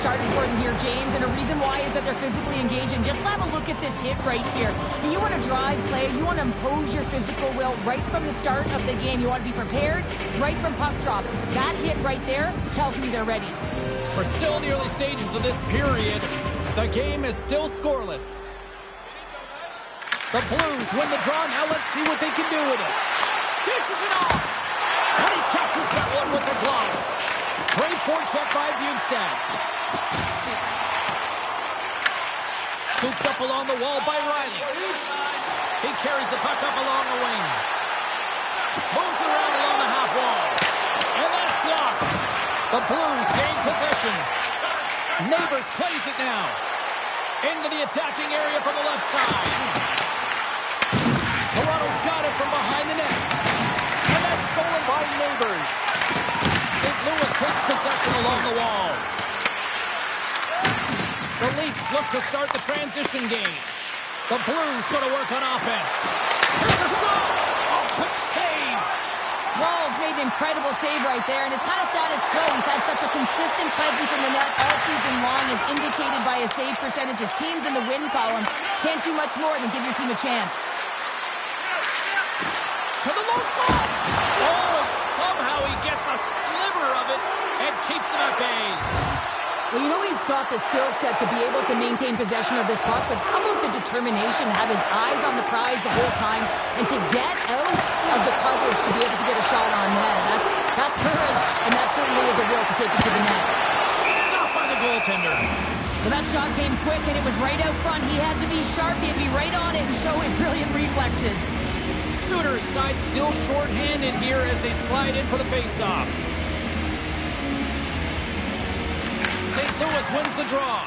started for them here, James, and a reason why is that they're physically engaging. Just have a look at this hit right here. You want to drive play, you want to impose your physical will right from the start of the game. You want to be prepared right from puck drop. That hit right there tells me they're ready. We're still in the early stages of this period. The game is still scoreless. The Blues win the draw. Now let's see what they can do with it. Dishes it off. And he catches that one with the glove. Great forecheck by Bjugstad. Scooped up along the wall by Riley. He carries the puck up along the wing. Moves it around along the half wall. And that's blocked. The Blues gain possession. Neighbors plays it now. Into the attacking area from the left side. Toronto's got it from behind the net. And that's stolen by Neighbors. St. Louis takes possession along the wall. The Leafs look to start the transition game. The Blues go to work on offense. Here's a shot! Oh, quick save! Wall's made an incredible save right there, and it's kind of status quo. He's had such a consistent presence in the net all season long, as indicated by his save percentages. Teams in the win column can't do much more than give your team a chance. To the low slot! Oh, and somehow he gets a sliver of it and keeps it at bay. Well, you know he's got the skill set to be able to maintain possession of this puck, but how about the determination, have his eyes on the prize the whole time, and to get out of the coverage to be able to get a shot on net. That's courage, and that certainly is a will to take it to the net. Stopped by the goaltender. Well, that shot came quick, and it was right out front. He had to be sharp. He had to be right on it and show his brilliant reflexes. Suter's side still short-handed here as they slide in for the face-off. St. Louis wins the draw.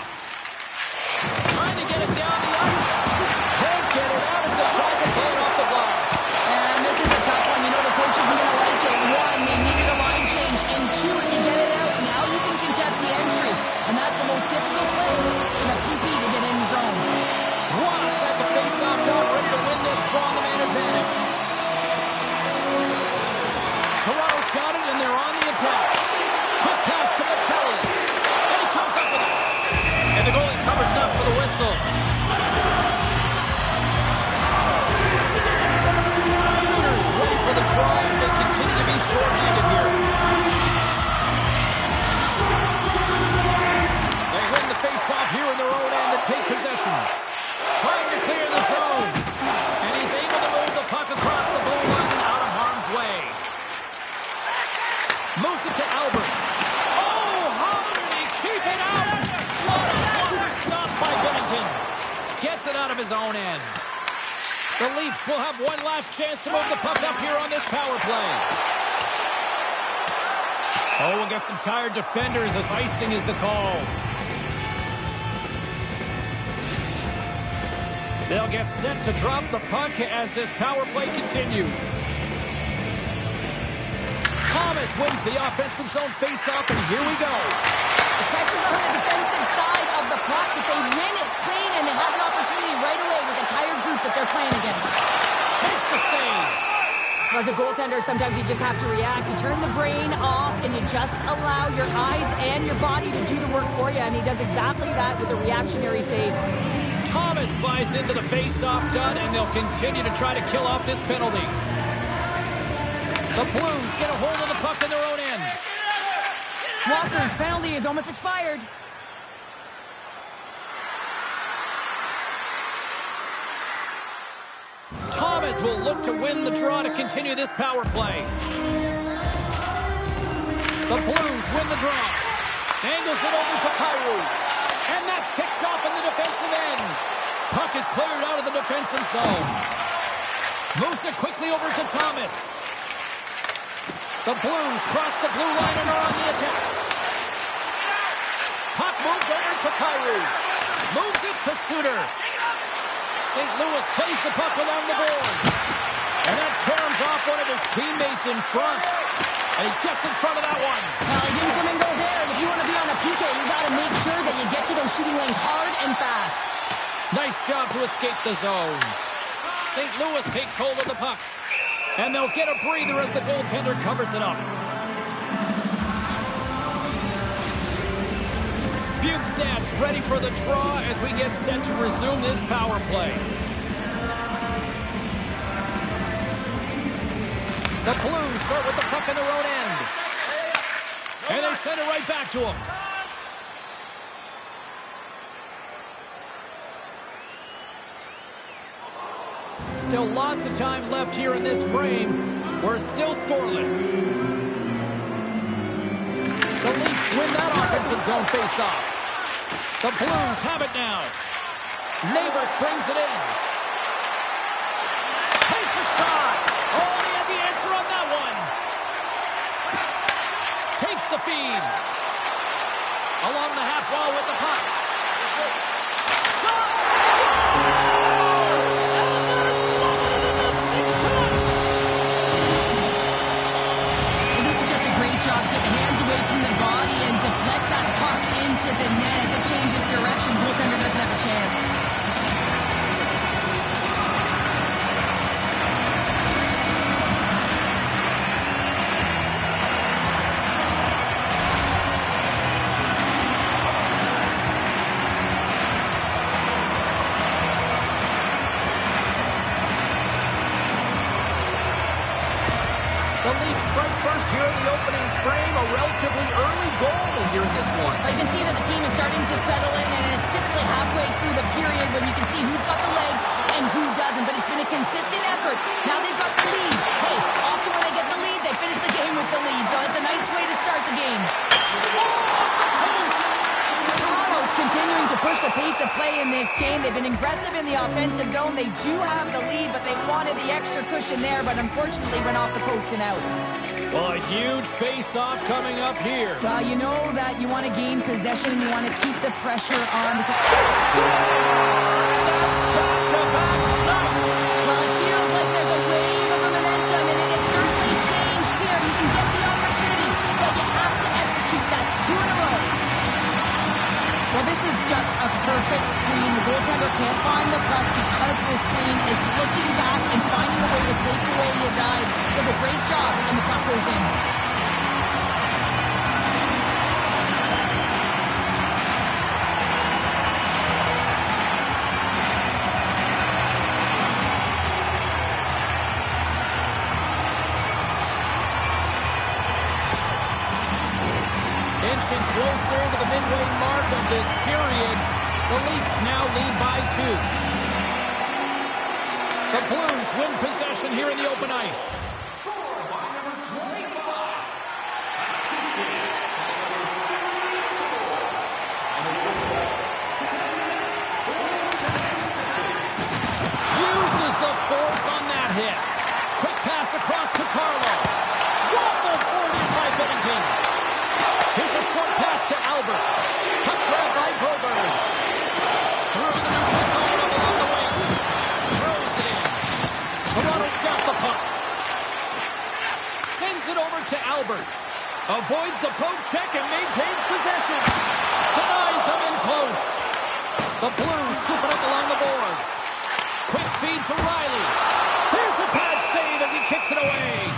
Trying to get it down the ice. Can't get it out as they try to play it off the glass. And this is a tough one. You know the coach isn't going to like it. One, they needed a line change. And two, if you get it out, now you can contest the entry. And that's the most difficult plays in a PP to get in the zone. Ross at the face-off dot, ready to win this draw on the man advantage. Toronto's got it, and they're on the attack. Quick pass to Michelli. And he comes up with it. And the goalie covers up for the whistle. Suter's ready for the draw as they continue to be short-handed here. They win the face-off here in their own end to take possession. Trying to clear the zone. And he's able to move the puck across the blue line and out of harm's way. Moves it to Albert. Oh, how did he keep it out? What a blocker stopped by Bennington. Gets it out of his own end. The Leafs will have one last chance to move the puck up here on this power play. Oh, we'll get some tired defenders as icing is the call. They'll get set to drop the puck as this power play continues. Thomas wins the offensive zone face-off, and here we go. The pressure's on the defensive side of the puck, but they win it clean, and they have an opportunity right away with the tired group that they're playing against. Makes the save. As a goaltender, sometimes you just have to react. You turn the brain off, and you just allow your eyes and your body to do the work for you, and he does exactly that with a reactionary save. Thomas slides into the face-off dot, and they'll continue to try to kill off this penalty. The Blues get a hold of the puck in their own end. Walker's penalty is almost expired. Thomas will look to win the draw to continue this power play. The Blues win the draw. Angles it over to Kyrou. And that's picked off in the defensive end. Puck is cleared out of the defensive zone. Moves it quickly over to Thomas. The Blues cross the blue line and are on the attack. Puck moved over to Kyrou. Moves it to Suter. St. Louis plays the puck along the boards. And that caroms off one of his teammates in front. And he gets in front of that one. James Domingo there. And if you want to be on a PK, you got to make sure that you get to those shooting lanes hard and fast. Nice job to escape the zone. St. Louis takes hold of the puck. And they'll get a breather as the goaltender covers it up. Bukestad's ready for the draw as we get set to resume this power play. The Blues start with the puck in their own end. And they send it right back to him. Still lots of time left here in this frame. We're still scoreless. The Leafs win that offensive zone faceoff. The Blues have it now. Neighbors brings it in. Takes a shot. Oh, he had the answer on that one. Takes the feed. Along the half wall with the puck. Shot! Scores! And they're moving in the sixth time. Well, this is just a great job to get the hands away from the body and deflect that puck into the net as it changes direction. Goaltender doesn't have a chance. The Leafs strike first here in the opening frame. A relatively early goal here in this one. You can see that the team is starting to settle in, and it's typically halfway through the period when you can see who's got the legs and who doesn't. But it's been a consistent effort. Now they've got the lead. Hey, often when they get the lead, they finish the game with the lead. So it's a nice way to start the game. Toronto's continuing to push the pace of play in this game. They've been aggressive in the offensive zone. They do have the lead, but they wanted the extra cushion there, but unfortunately went off the post and out. Well, a huge face-off coming up here. Well, you know that you want to gain possession and you want to keep the pressure on. That's back-to-back snaps. Well, it feels like there's a wave of momentum, and it has certainly changed here. You can get the opportunity, but you have to execute. That's 2 in a row. Well, this is just a perfect screen. The goaltender can't find the puck because the screen is looking back and finding a way to take away his eyes. Does a great job, and the puck goes in. Inching closer to the midway mark of this period. The Leafs now lead by 2. The Blues win possession here in the open ice. Uses the force on that hit. Quick pass across to Carlo. Waffle forward in by Binnington. Here's a short pass to Albert. Puck grab by Broberg. Through the neutral zone up along the wing. Throws it in. Toronto's got the puck. Sends it over to Albert. Avoids the poke check and maintains possession. Denies him in close. The Blues scoop it up along the boards. Quick feed to Riley. There's a pad save as he kicks it away.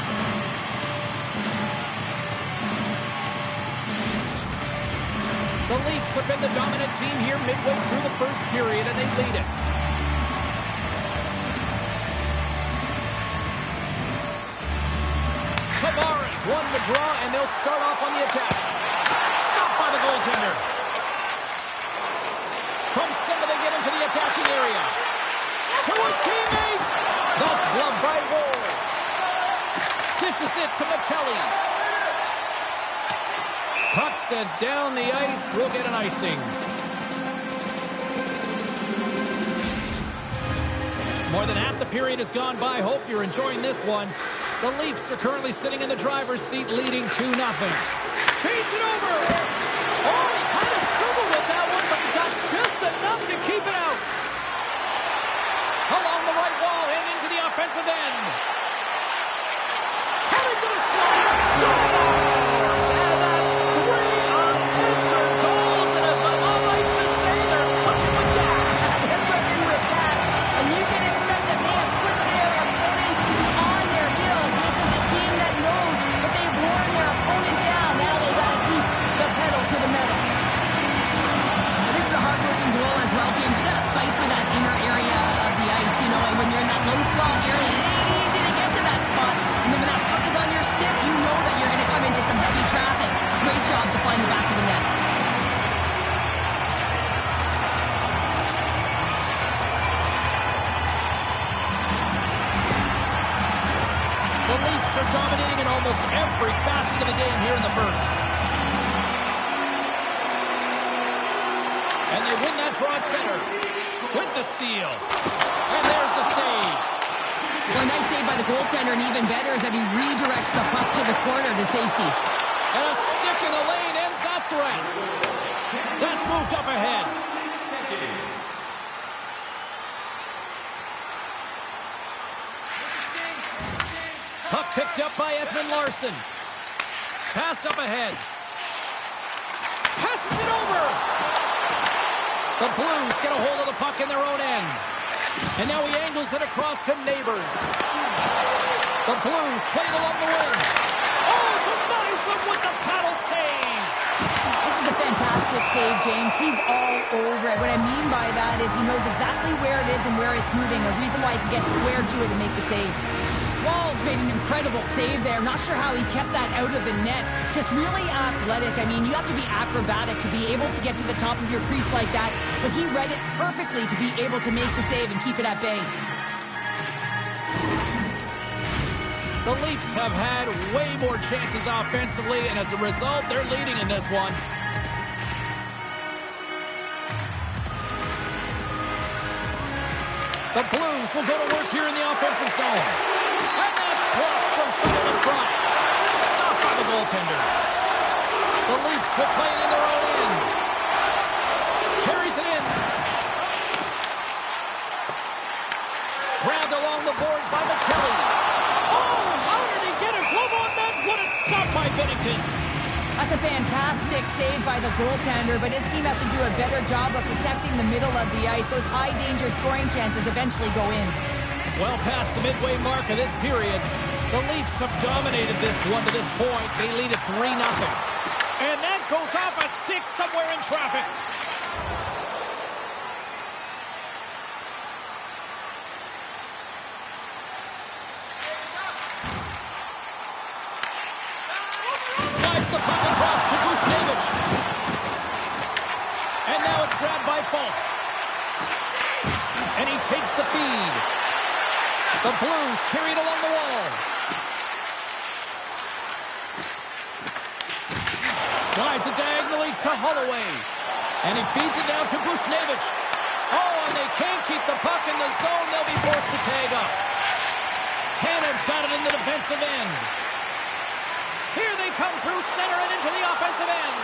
The Leafs have been the dominant team here midway through the first period, and they lead it. Tavares won the draw, and they'll start off on the attack. Stopped by the goaltender. From center, they get into the attacking area. To his teammate. That's gloved by Ward. Dishes it to Michelli. Puck set down the ice. We'll get an icing. More than half the period has gone by. Hope you're enjoying this one. The Leafs are currently sitting in the driver's seat, leading 2-0. Feeds it over. Oh, he kind of struggled with that one, but he got just enough to keep it out. Along the right wall and into the offensive end. Headed to the slot. Scores! And that's 3 unanswered goals. And as my mom likes to say, they're cooking with gas. They're cooking with gas. And you can expect that they have put their opponents on their heels. This is a team that knows that they've worn their opponent down. Now they've got to keep the pedal to the metal. The Leafs are dominating in almost every facet of the game here in the first. And they win that draw at center with the steal. And there's the save. Well, a nice save by the goaltender, and even better is that he redirects the puck to the corner to safety. And a stick in the lane ends that threat. That's moved up ahead. Puck picked up by Edmund Larson. Passed up ahead. Passes it over. The Blues get a hold of the puck in their own end. And now he angles it across to Neighbors. The Blues played along the wing. Oh, denies them with the paddle save. This is a fantastic save, James. He's all over it. What I mean by that is he knows exactly where it is and where it's moving. A reason why he can get square to it and make the save. Walls made an incredible save there. Not sure how he kept that out of the net. Just really athletic. I mean, you have to be acrobatic to be able to get to the top of your crease like that. But he read it perfectly to be able to make the save and keep it at bay. The Leafs have had way more chances offensively, and as a result, they're leading in this one. The Blues will go to work here in the offensive zone. And that's blocked from someone in front. Stopped by the goaltender. The Leafs will play it in their own end. Carries it in. Grabbed along the boards by Michelli. Oh, how did he get a glove on that? What a stop by Binnington. That's a fantastic save by the goaltender, but his team has to do a better job of protecting the middle of the ice. Those high-danger scoring chances eventually go in. Well past the midway mark of this period, the Leafs have dominated this one to this point. They lead at 3-0. And that goes off a stick somewhere in traffic. Slides the puck across to Bushnevich. And now it's grabbed by Falk. And he takes the feed. The Blues carried along the wall. Slides it diagonally to Holloway. And he feeds it down to Bushnevich. Oh, and they can't keep the puck in the zone. They'll be forced to tag up. Cannon's got it in the defensive end. Here they come through center and into the offensive end.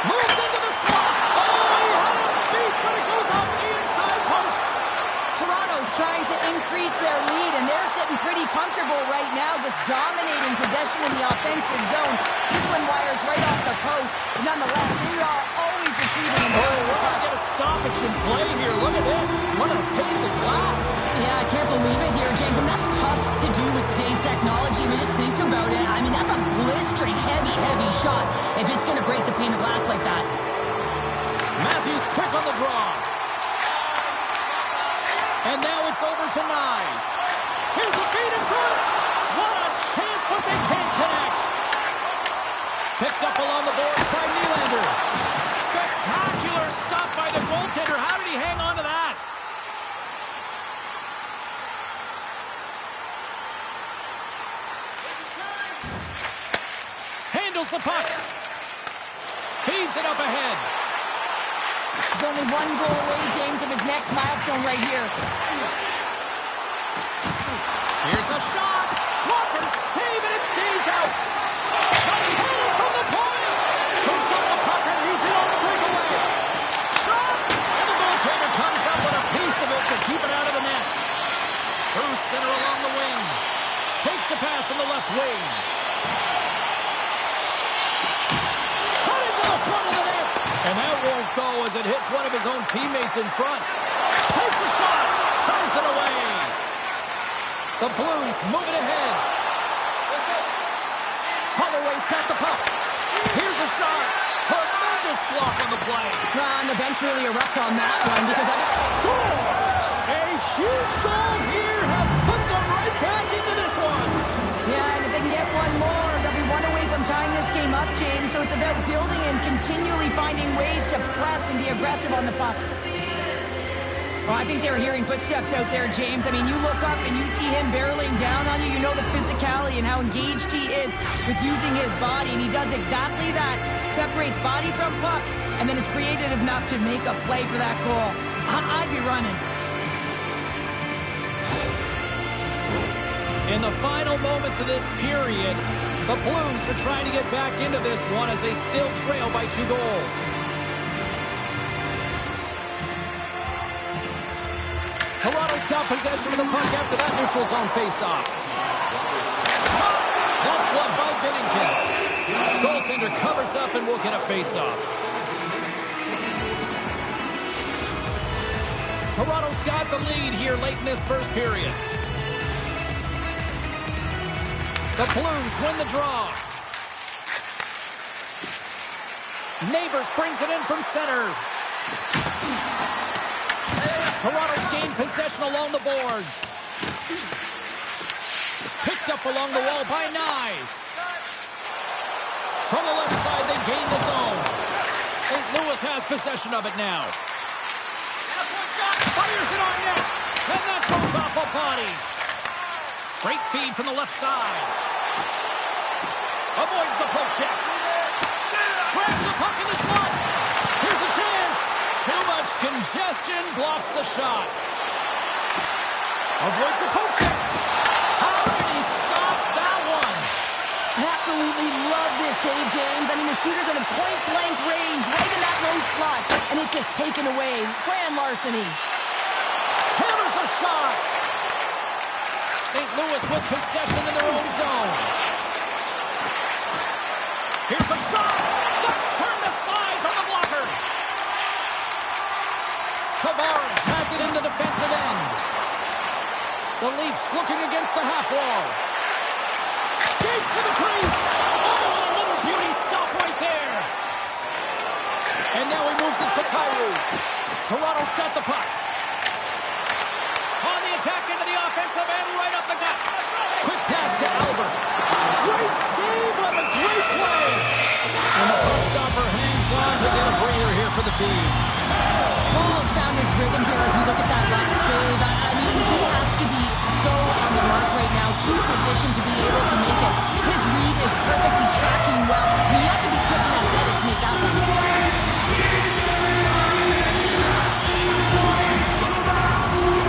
Moves into the slot. Oh, he had it beat, but it goes off the inside post. Toronto's trying to increase their lead, and they're sitting pretty comfortable right now, just dominating possession in the offensive zone. This one wires right off the post, but nonetheless, they are always retrieving and we're going to get a stoppage in play here. Look at this. One of the panes of glass. Yeah, I can't believe it here, James, and that's tough to do with today's technology. I mean, just think about it. I mean, that's a blistering, heavy shot if it's going to break the pane of glass like that. Matthews quick on the draw. And now it's over to Nyes. Here's a feed in front. What a chance, but they can't connect. Picked up along the boards by Nylander. Spectacular stop by the goaltender. How did he hang on to that? Handles the puck. Feeds it up ahead. He's only one goal away, James, from his next milestone right here. Here's a shot. Walker save and it stays out. The cannon from the point. Scoops up the puck and he's in on the breakaway. Shot. And the goaltender comes up with a piece of it to keep it out of the net. Through center along the wing. Takes the pass from the left wing. Cut into the front of the net. And that won't go as it hits one of his own teammates in front. Takes a shot. Turns it away. The Blues move it ahead. Holloway's got the puck. Here's a shot. Tremendous block on the play. And the bench really erupts on that one because scores! A huge goal here has put them right back into this one. Yeah, and if they can get one more, they'll be one away from tying this game up, James. So it's about building and continually finding ways to press and be aggressive on the puck. Well, I think they were hearing footsteps out there, James. I mean, you look up and you see him barreling down on you. You know the physicality and how engaged he is with using his body, and he does exactly that. Separates body from puck, and then is creative enough to make a play for that goal. I'd be running. In the final moments of this period, the Blues are trying to get back into this one as they still trail by 2 goals. Toronto's got possession of the puck after that neutral zone faceoff. That's blocked by Binnington. Goaltender covers up and will get a faceoff. Toronto's got the lead here late in this first period. The Blues win the draw. Neighbors brings it in from center. Toronto's gained possession along the boards. Picked up along the wall by Nyes. From the left side, they gain the zone. St. Louis has possession of it now. Fires it on net. And that goes off a body. Great feed from the left side. Avoids the poke check. Grabs the puck in the slot. Here's a chance. Too much congestion blocks the shot. Avoids the poke check. How did he stop that one? I absolutely love this save, James. I mean, the shooter's in a point-blank range, right in that low slot, and it's just taken away. Grand larceny. Hammers a shot. St. Louis with possession in their own zone. Here's a shot. That's turned aside from the blocker. Tavares has it in the defensive end. The Leafs looking against the half wall. Skates to the crease. Oh, and another beauty stop right there. And now he moves it to Kyrou. Toronto's got the puck. On the attack into the offensive end, right up the gut. Quick pass to Albert. Great save on a great play. And the puck stopper hangs on to get a breather here for the team. Paul's found his rhythm here as we look at that left save. I mean, he has to be so on the mark right now, true position to be able to make it. His read is perfect. He's tracking well. You have to be quick and athletic to make that one.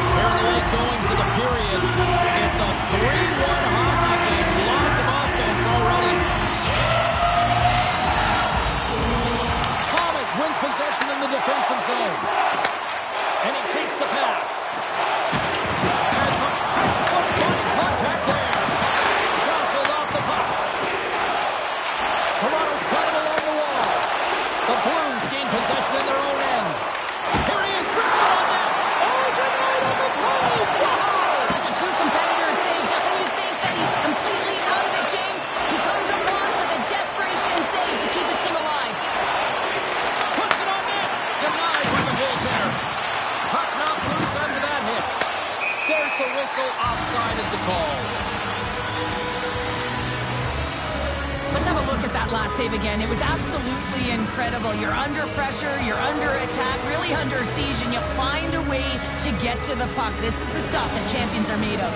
Here in the late goings of the period, it's a 3-1 hockey game. Lots of offense already. Thomas wins possession in the defensive zone. And he takes the pass. And some textbook body contact there. Jostled off the puck. Toronto's got it along the wall. The Blues gain possession in their own end. Here he is, wristed on net. Overnight on the play. Wow! That's a true competitor save. Just when you think that he's completely out of it, James, he comes across with a desperation save to keep his team alive. Puts it on net. Denied by the goaltender. Puck knocked loose under that hit. There's the whistle. Offside is the call. Let's have a look at that last save again. It was absolutely incredible. You're under pressure, you're under attack, really under siege, and you find a way to get to the puck. This is the stuff that champions are made of.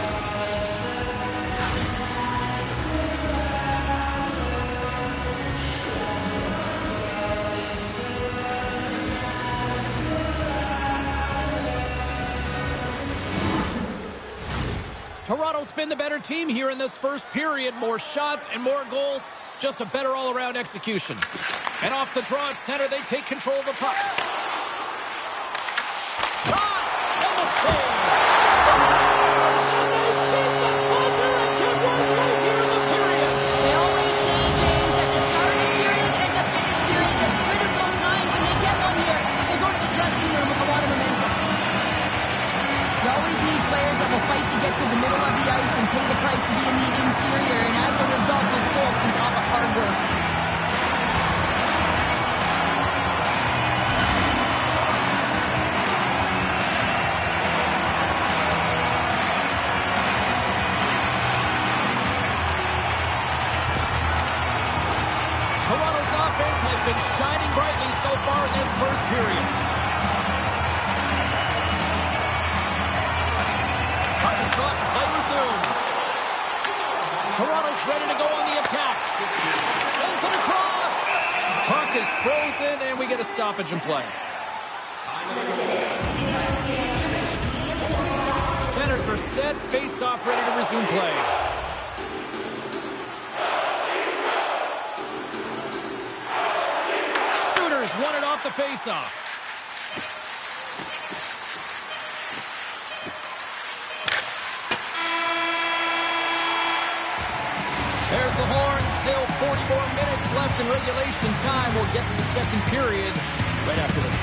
Toronto's been the better team here in this first period. More shots and more goals. Just a better all-around execution. And off the draw at center, they take control of the puck. Shot! And the save! Scores! And they beat the buzzer and get one right here in the period. They always say, James, that to start a period and to finish periods at critical times, and they get one here. They go to the dressing room with a lot of momentum. You always need players that will fight to get to the middle of the ice and pay the price to be in the interior, and as a result, this goal comes off of hard work. Toronto's offense has been shining brightly so far in this first period. ready to go on the attack. Sends it across. Puck is frozen, and we get a stoppage in play. Centers are set. Face-off ready to resume play. Shooters won it off the face-off. There's the horn. Still 40 more minutes left in regulation time. We'll get to the second period right after this.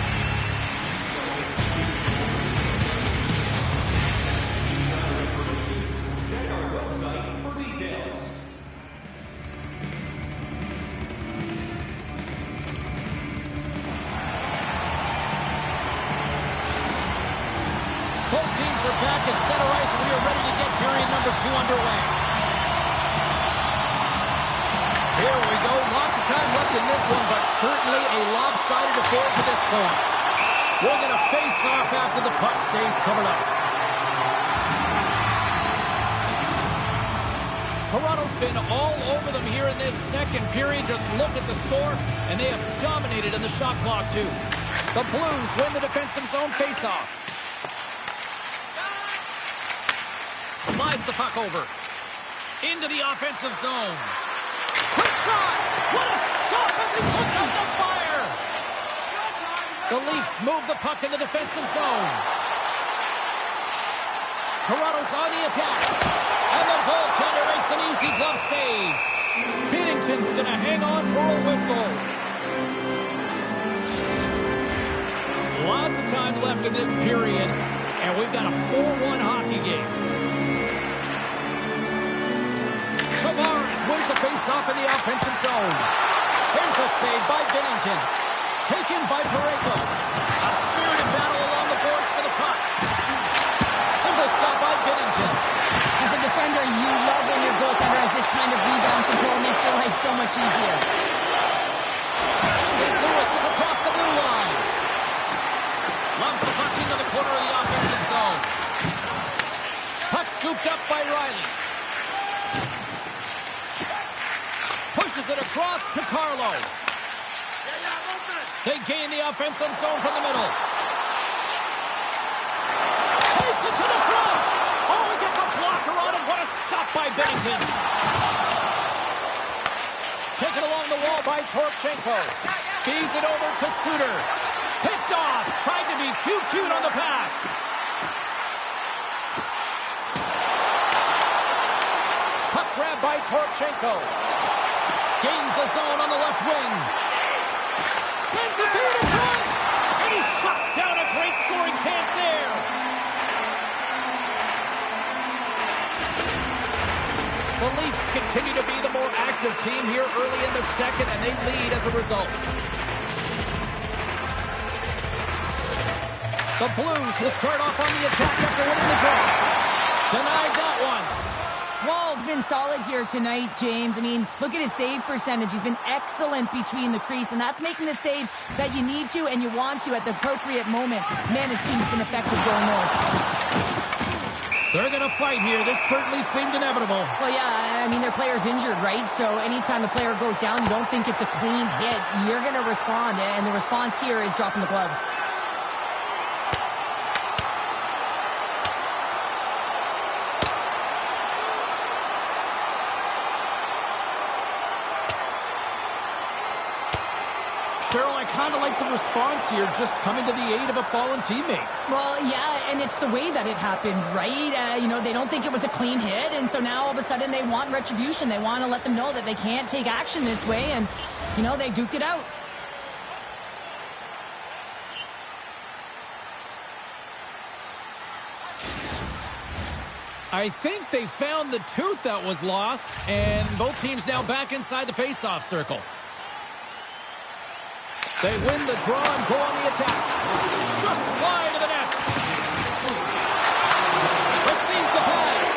Check our website for details. Both teams are back at center ice, and we are ready to get period number 2 underway. Here we go. Lots of time left in this one, but certainly a lopsided affair to this point. We're going to face off after the puck stays covered up. Toronto's been all over them here in this second period. Just look at the score, and they have dominated in the shot clock, too. The Blues win the defensive zone face-off. Slides the puck over. Into the offensive zone. Quick shot! What a stop as he puts out the fire! The Leafs move the puck in the defensive zone. Toronto's on the attack. And the goaltender makes an easy glove save. Binnington's going to hang on for a whistle. Lots of time left in this period, and we've got a 4-1 hockey game. Tavares wins the face-off in the offensive zone. Here's a save by Binnington. Taken by Parayko. A spirited battle along the boards for the puck. Simple stop by Binnington. As a defender, you love when your goaltender has this kind of rebound control. Makes your life so much easier. St. Louis is across the blue line. Loves the puck into the corner of the offensive zone. Puck scooped up by Riley. Pushes it across to Carlo. They gain the offensive zone from the middle. Takes it to the front. Oh, he gets a blocker on it. What a stop by Binnington. Taken along the wall by Torchenko. Feeds it over to Suter. Picked off. Tried to be too cute on the pass. Puck grab by Torchenko. Gains the zone on the left wing. Sends the feed in front. And he shuts down a great scoring chance there. The Leafs continue to be the more active team here early in the second, and they lead as a result. The Blues will start off on the attack after winning the draw. Denied that one. Wall's been solid here tonight, James. I mean, look at his save percentage. He's been excellent between the crease, and that's making the saves that you need to and you want to at the appropriate moment. Man, his team's been effective going north. They're going to fight here. This certainly seemed inevitable. Well, yeah, I mean, their player's injured, right? So anytime a player goes down, you don't think it's a clean hit. You're going to respond, and the response here is dropping the gloves. Cheryl, I kind of like the response here, just coming to the aid of a fallen teammate. Well, yeah, and it's the way that it happened, right? You know, they don't think it was a clean hit, and so now all of a sudden they want retribution. They want to let them know that they can't take action this way, and, you know, they duked it out. I think they found the tooth that was lost, and both teams now back inside the face-off circle. They win the draw and go on the attack. Just slide to the net. Receives the pass.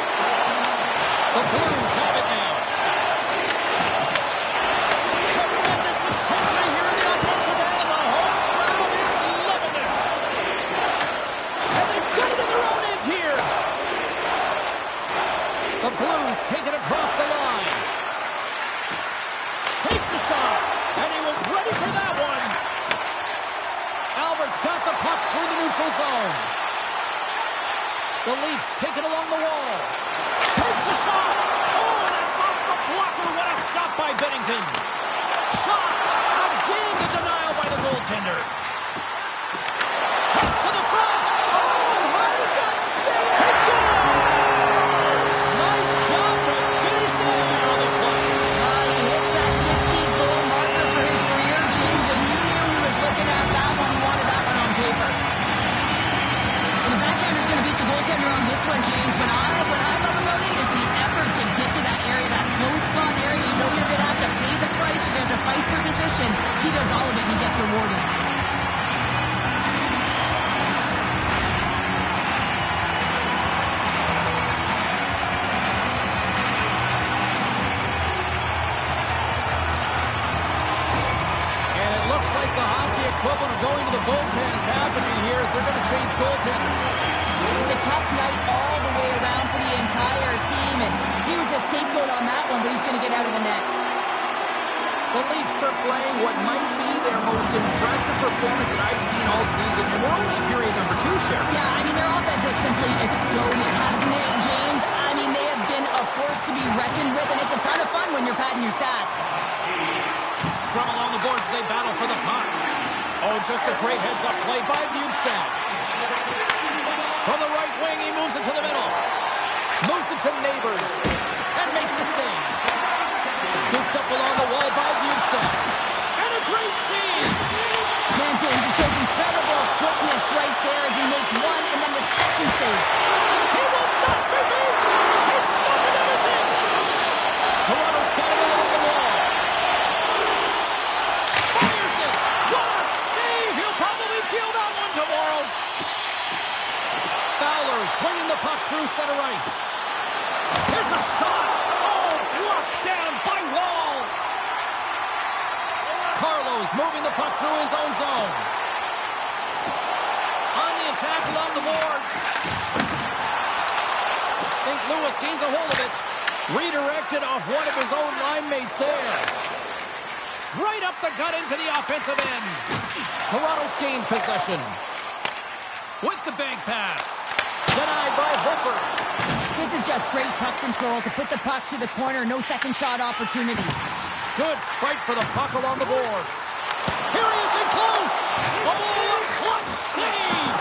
The Blues have it now. Tremendous intensity here in the offensive end, and the whole crowd is loving this. And they've got it in their own end here. The Blues take it across the line. Takes a shot, and he was ready for that one. Albert's got the puck through the neutral zone. The Leafs take it along the wall. Takes a shot. Oh, and that's off the blocker. What a stop by Bennington. Shot. Again, the denial by the goaltender. Cuts to the front. Oh, Hardy got stayed. He scores! Nice job to finish there on the play. He hits that 15-goal marker for his career, James, and you knew he was looking at that one. He wanted that one on paper. And the backhander's going to beat the goaltender on this one, James, but what I love about it is the effort to get to that area, that close slot area. You know you're going to have to pay the price. You're going to have to fight for position. He does all of it, and he gets rewarded. Like the hockey equivalent of going to the bullpen is happening here as they're going to change goaltenders. It's a tough night all the way around for the entire team, and he was the scapegoat on that one, but he's going to get out of the net. The Leafs are playing what might be their most impressive performance that I've seen all season, and we're only in period number 2, Sheriff. Yeah, I mean, their offense has simply exploded, hasn't it, James? I mean, they have been a force to be reckoned with, and it's a ton of fun when you're patting your stats. Scrum along the boards as they battle for the puck. Oh, just a great heads-up play by Bjugstad. From the right wing, he moves it to the middle. Moves it to Neighbors. And makes the save. Scooped up along the wall by Bjugstad. And a great save! Man, James, he shows incredible quickness right there as he makes one and then the second save. He will not be beat! He's stopping everything! Toronto's got him along the wall. Fires it! What a save! He'll probably feel that one tomorrow. Fowler swinging the puck through center ice. Here's a shot! Oh, blocked down by Wall! Carlos moving the puck through his own zone. On the attack along the boards. St. Louis gains a hold of it. Redirected off one of his own line mates there. Right up the gut into the offensive end. Toronto's gained possession. With the bank pass. Denied by Hofer. This is just great puck control to put the puck to the corner. No second shot opportunity. Good fight for the puck along the boards. Here he is in close. Oh, a clutch save.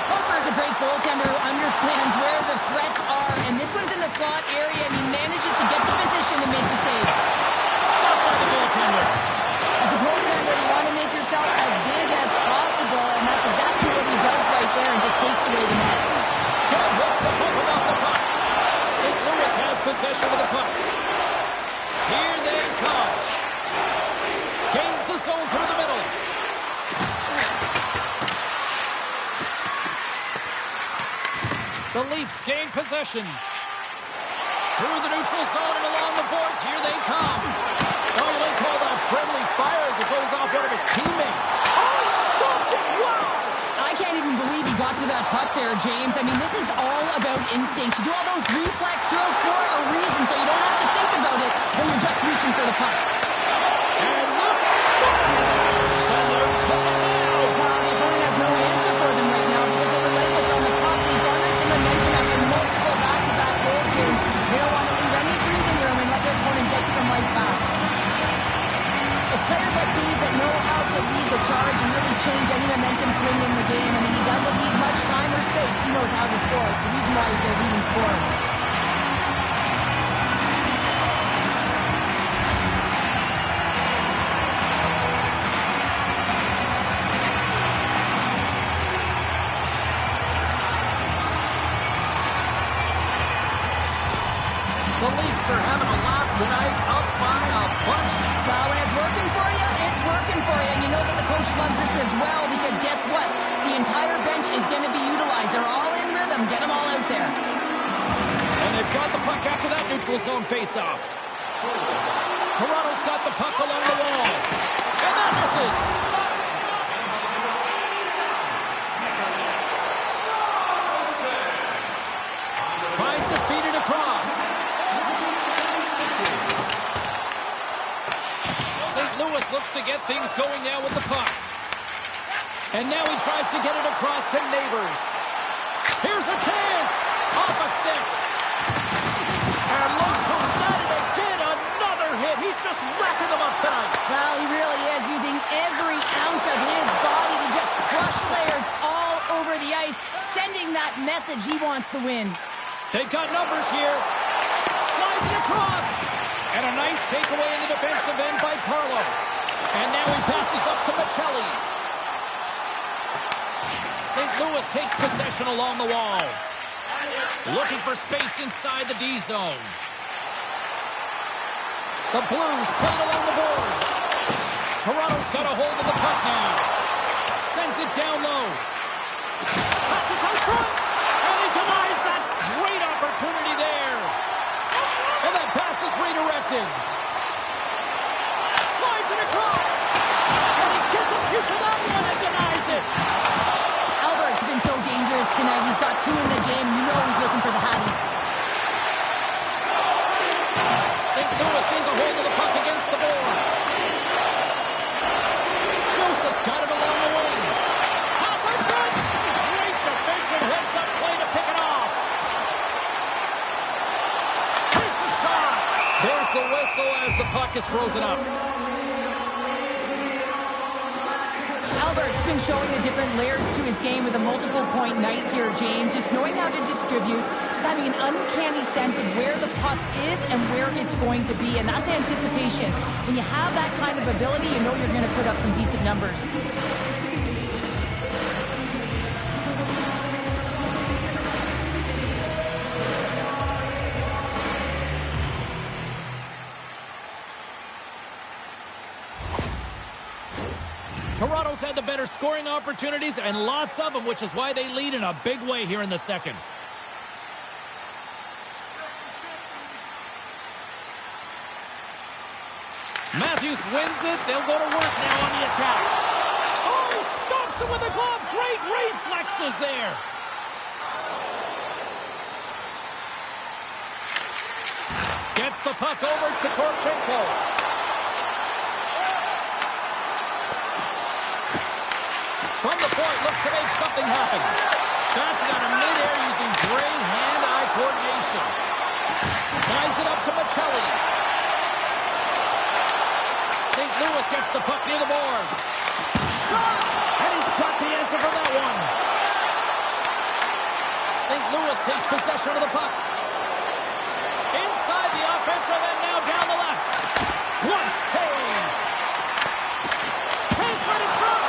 Hofer is a great goaltender who understands where the threats are, and this one's in the slot area, and he manages to get to position and make the save. Stopped by the goaltender. As a goaltender, you want to make yourself as big as possible, and that's exactly what he does right there and just takes away the net. Can't hook the puck off the puck. St. Louis has possession of the puck. Here they come. Gains the zone through the middle. The Leafs gain possession. Through the neutral zone and along the boards. Here they come. Oh, they called a friendly fire as it goes off one of his teammates. Oh, he stopped it. Wow. I can't even believe he got to that puck there, James. I mean, this is all about instinct. You do all those reflex drills for a reason, so you don't have to think about it when you're just reaching for the puck. And look, stop. And they're cooking now. Well, the opponent has no answer for them right now because they're relentless on the puck. They garnered some momentum after multiple back-to-back goals, James. They don't want to leave any breathing room and let their opponent get some right back. It's players like these that know how to lead the charge and really change any momentum swing in the game. I mean, he doesn't need much time or space. He knows how to score. It's the reason why he's their leading scorer. The Leafs are having a laugh tonight, up by a bunch. Well, when it's working for you, it's working for you. And you know that the coach loves this as well because guess what? The entire bench is going to be utilized. They're all in rhythm. Get them all out there. And they've got the puck after that neutral zone faceoff. Toronto's got the puck along the wall. And that misses. Tries to feed it across. get things going now with the puck. And now he tries to get it across to Neighbors. Here's a chance! Off a stick. And look who's at it again. Another hit. He's just racking them up tonight. Well, he really is using every ounce of his body to just crush players all over the ice, sending that message he wants to win. They've got numbers here. Slides it across. And a nice takeaway in the defensive end by Carlo. And now he passes up to Michelli. St. Louis takes possession along the wall. Looking for space inside the D zone. The Blues play it along the boards. Toronto's got a hold of the puck now. Sends it down low. Passes out front. And he denies that great opportunity there. And that pass is redirected. Slides it across. And he gets a piece of that one and denies it. Albert's been so dangerous tonight. He's got 2 in the game. You know he's looking for the hattie. St. Louis gains a hold of the puck against the boards. Joseph's got it along the wing. Pass in front. Great defensive heads-up play to pick it off. Takes a shot. There's the whistle as the puck is frozen up. Albert's been showing the different layers to his game with a multiple-point night here, James. Just knowing how to distribute, just having an uncanny sense of where the puck is and where it's going to be, and that's anticipation. When you have that kind of ability, you know you're going to put up some decent numbers. Toronto's had the better scoring opportunities, and lots of them, which is why they lead in a big way here in the second. Matthews wins it. They'll go to work now on the attack. Oh, he stops it with a glove. Great reflexes there. Gets the puck over to Torchenko. From the point, looks to make something happen. That's out of midair using great hand-eye coordination. Slides it up to Michelli. St. Louis gets the puck near the boards. Shot! And he's got the answer for that one. St. Louis takes possession of the puck. Inside the offensive end, now down the left. What a save! Chase right in front.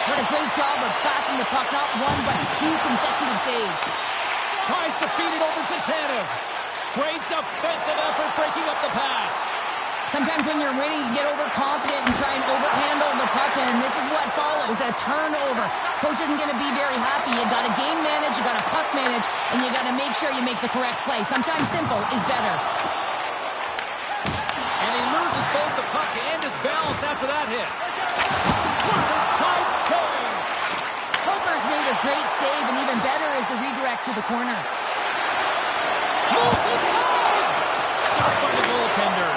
What a great job of tracking the puck, not 1 but 2 consecutive saves. Tries to feed it over to Tanev. Great defensive effort breaking up the pass. Sometimes when you're winning, you get overconfident and try and overhandle the puck, and this is what follows, a turnover. Coach isn't going to be very happy. You got to game manage, you got to puck manage, and you got to make sure you make the correct play. Sometimes simple is better. And he loses both the puck and his balance after that hit. Walker side save. Hofer's made a great save, and even better is the redirect to the corner. Moves inside. Stopped by the goaltender.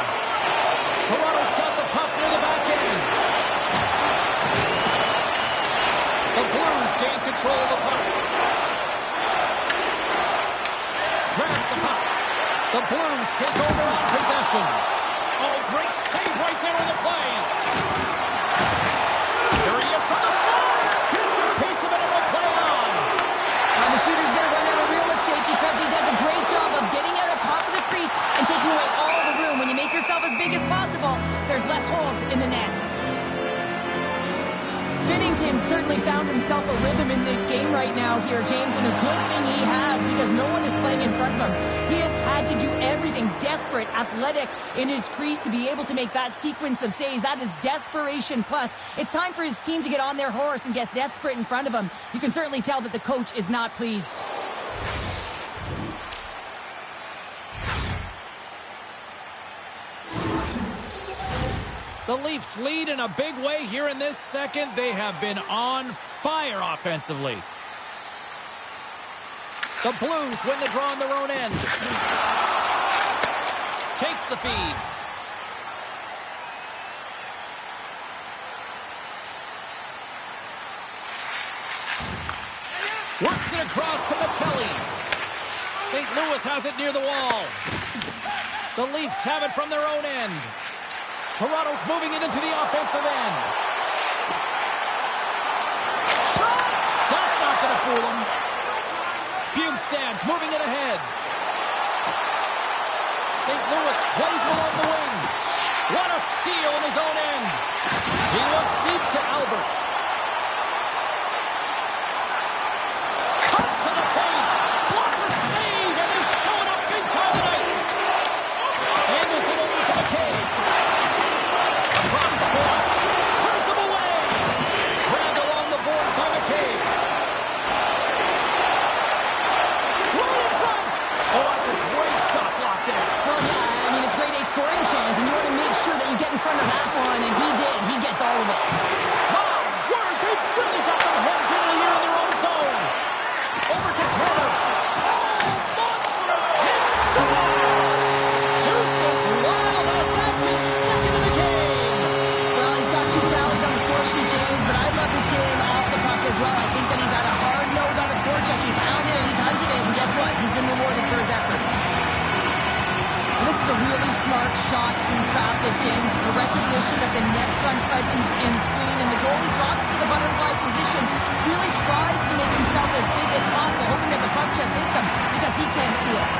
Toronto's got the puck near the back end. The Blues gain control of the puck. Grabs the puck. The Blues take over on possession. Oh, great save right there on the play. Here he is from the slide. Gets a piece of it and will play on. Now the shooter's going to run out of real estate because he does a great job of getting out of top of the crease and taking away all the room. When you make yourself as big as possible, there's less holes in the net. Binnington certainly found himself a rhythm in this game right now here, James, and a good thing he has because no one is playing in front of him. He has had to do everything desperate, athletic in his crease to be able to make that sequence of saves. That is desperation plus. It's time for his team to get on their horse and get desperate in front of him. You can certainly tell that the coach is not pleased. The Leafs lead in a big way here in this second. They have been on fire offensively. The Blues win the draw on their own end. Takes the feed. Works it across to Michelli. St. Louis has it near the wall. The Leafs have it from their own end. Toronto's moving it into the offensive end. Shot! That's not going to fool him. Bjugstad's moving it ahead. St. Louis plays him along the wing. What a steal in his own end. He looks deep to Albert. Cuts to the paint. Blocker save, and he's showing up big time tonight. Anderson over to McCabe. Across the board. Turns him away. Grabbed along the board by McCabe. Right in front. Oh, that's a great shot block there. Well, yeah, I mean, it's grade A scoring chance, and you want to make sure that you get in front of that one, and he did. He gets all of it. My word, they've really got them hemmed in here in their own zone. Over to Turner. Oh, monstrous hit. Scores! Deuces Lyle, that's his second of the game. Well, he's got 2 tallies on the score sheet, James, but I love his game off the puck as well. I think that he's had a hard nose on the forecheck. He's hounded it, he's hunted it, and guess what? He's been rewarded for his efforts. This is a really smart shot through traffic, James. A recognition of the net front presence in screen, and the goalie drops to the butterfly position, really tries to make himself as big as possible, hoping that the puck just hits him because he can't see it.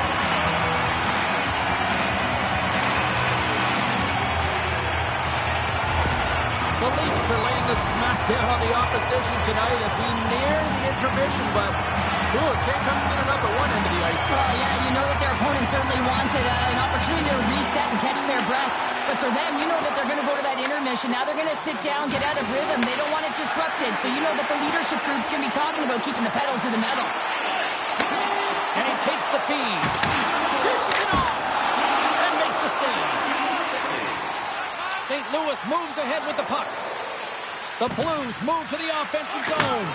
The Leafs are laying the smackdown on the opposition tonight as we near the intermission, but it can't come soon enough at one end of the ice. Well, yeah, you know that their opponent certainly wants it, an opportunity to reset and catch their breath. But for them, you know that they're going to go to that intermission. Now they're going to sit down, get out of rhythm. They don't want it disrupted. So you know that the leadership group's going to be talking about keeping the pedal to the metal. And he takes the feed. Dishes it off. And makes the save. St. Louis moves ahead with the puck. The Blues move to the offensive zone.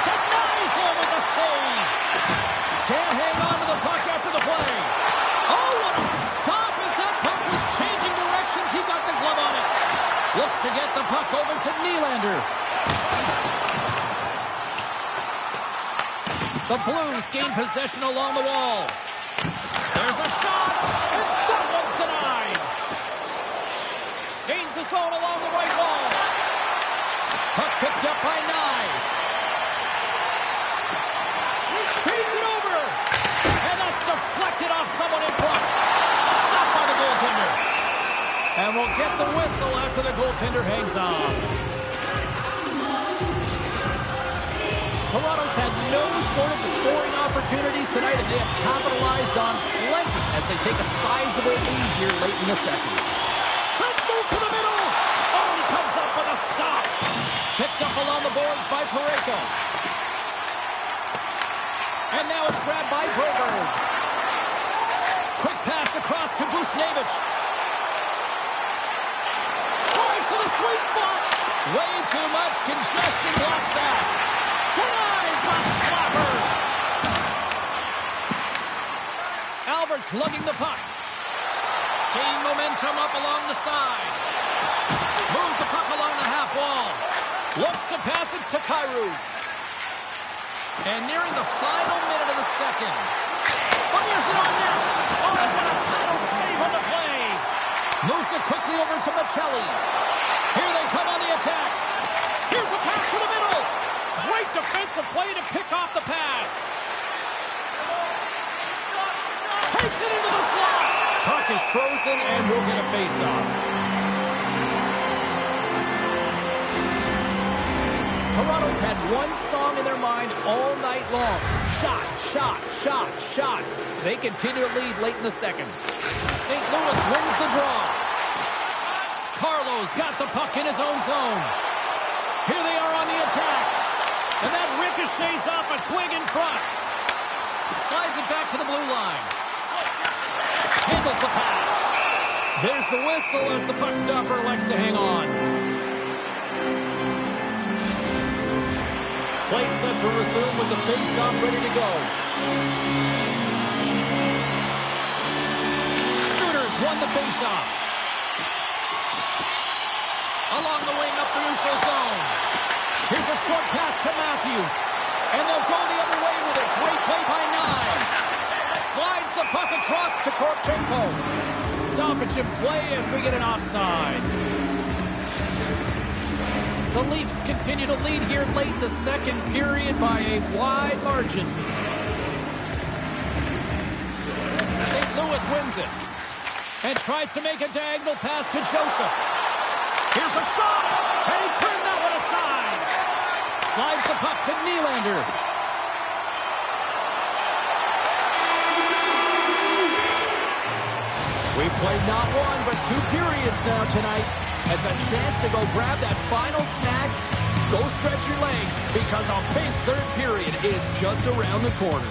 Denies him with the save. Can't hang on to the puck after the play. Oh, what a stop as that puck was changing directions. He got the glove on it. Looks to get the puck over to Nylander. The Blues gain possession along the wall. There's a shot, and that one's denied. Gains the zone along the right wall. Puck picked up by Nyes. Feeds it over. And that's deflected off someone in front. Stopped by the goaltender. And we'll get the whistle after the goaltender hangs on. Toronto's had no shortage of scoring opportunities tonight, and they have capitalized on plenty as they take a sizable lead here late in the second. Let's move to the middle. Oh, he comes up with a stop. Picked up along the boards by Parayko. And now it's grabbed by Broberg. Quick pass across to Bushnevich. Drives to the sweet spot. Way too much congestion blocks that. Denies the slapper. Albert's lugging the puck. Gaining momentum up along the side. Moves the puck along the half wall. Looks to pass it to Kyrou. And nearing the final minute of the second. Fires it on net. Oh, what a title save on the play. Moves it quickly over to Michelli. Here they come on the attack. Here's a pass to the middle. Great defensive play to pick off the pass. Takes it into the slot. Puck is frozen and we'll get a face-off. Toronto's had one song in their mind all night long. Shot, shot, shot, shots. They continue to lead late in the second. St. Louis wins the draw. Carlo's got the puck in his own zone. Here they are on the attack. And that ricochets off a twig in front. Slides it back to the blue line. Handles the pass. There's the whistle as the puck stopper elects to hang on. Play set to resume with the face-off ready to go. Sooners won the face-off. Along the wing up the neutral zone. Here's a short pass to Matthews. And they'll go the other way with it. Great play by Knies. Slides the puck across to Torchenko. Stoppage in play as we get an offside. The Leafs continue to lead here late in the second period by a wide margin. St. Louis wins it and tries to make a diagonal pass to Joseph. Here's a shot, and he turned that one aside. Slides the puck to Nylander. We've played not one, but 2 periods now tonight. It's a chance to go grab that final snack. Go stretch your legs, because a big third period is just around the corner.